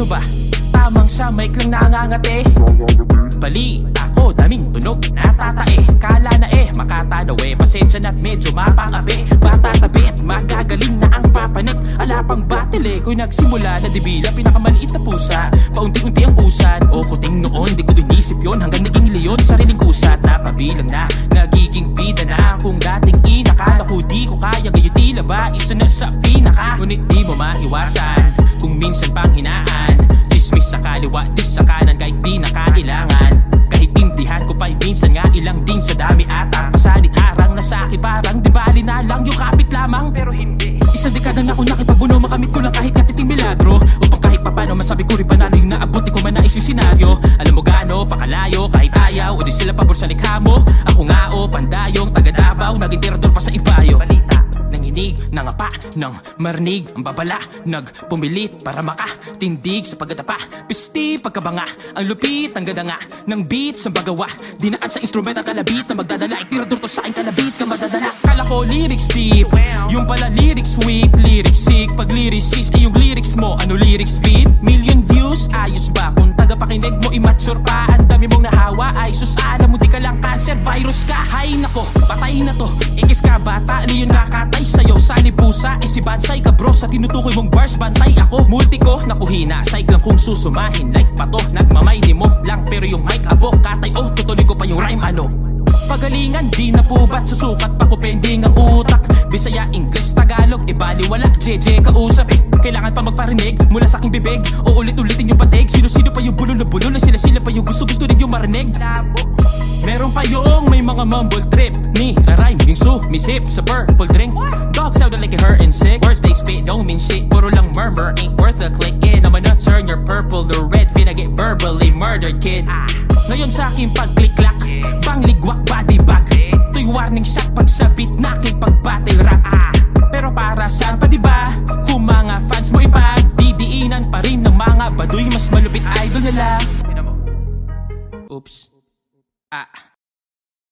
Ano ba? Tamang sa mic lang nangangate. Balita ko, daming tunog natatae. Kala na makatanaw pasensya na't medyo mapangabi. Bata tabi at magagaling na ang papanik. Ala pang battle kung nagsimula na dibila pinakamaliit na pusa. Paunti-unti ang usad. O kuting noon, di ko inisip yon. Hanggang naging leon, sariling kusat. Napabilang na, nagiging bida na. Kung dating inakala ko di ko kaya, gayon tila ba isa na sa pinaka. Ngunit di mo maiwasan kung minsan pang hinaan. Dismiss sa kaliwa, dis sa kanan kahit di na kailangan. Kahit tindihan ko pa'y minsan nga ilang din sa dami ata. Pasanit harang na sa'kin parang di bali na lang yung kapit lamang. Pero hindi, isang dekada na ako nakipagbuno. Makamit ko lang kahit natiting milagro. Upang kahit papano masabi ko rin panalo yung naabot. Di ko man nais yung senaryo. Alam mo gaano, pakalayo kahit ayaw. O di sila pabor sa likha mo. Ako nga pandayong taga Davao. Naging tirador pa sa ibayo. Nanginig, nangapa, nang marinig ang babala. Nagpumilit para makatindig sa pagdadapa. Pisti, pagkabanga, ang lupit, ang ganda nga ng beat sa bagawa. Dinaan sa instrument at kalabit na magdadala. Itirador to sa aking kalabit kang madadala. Kala ko lyrics deep, yung pala lyrics sweet. Lyrics sick, pag lyricist ay yung lyrics mo. Ano lyrics feed? Million views, ayos ba? Kung tagapakinig mo immature pa. Ang dami mong nahawa, ay sus alam mo di ka lang cancer, virus ka. Hay nako, patay na to. Ikis ka bata, ano yun kakatay sa'yo? Sali pusa, si Bansay ka bro. Sa tinutukoy mong bars, bantay ako. Multi ko, nakuhina, psych lang kung susumahin. Like pa to, nagmamayni mo lang. Pero yung mic abok, katay oh, tutuloy ko pa yung rhyme ano. Pagalingan, di na po ba't susukat pa ko pending ang utak. Bisaya, English, Tagalog, ibaliwala, JJ kausap kailangan pa magparinig mula sa aking bibig. O ulit-ulitin yung patig. Sino-sino pa yung bulol na bulol. Sila-sila pa yung gusto-gusto din yung marinig. Meron pa yung may mga mumble trip. Ni rhyme yung sumisip sa purple drink. Dog sounded like a hurt and sick. Words they spit don't mean shit. Puro lang murmur, ain't worth a click in. I'm gonna turn your purple to red. Finna get verbally murdered kid. Ngayon sa aking pag-click-clack, pangligwak body bag. Ito'y warning shot pag sabit nakipag-battle rap. Pero para saan pa diba? Kung mga fans mo ipagdidiinan pa rin ng mga baduy, mas malupit idol nila. Oops.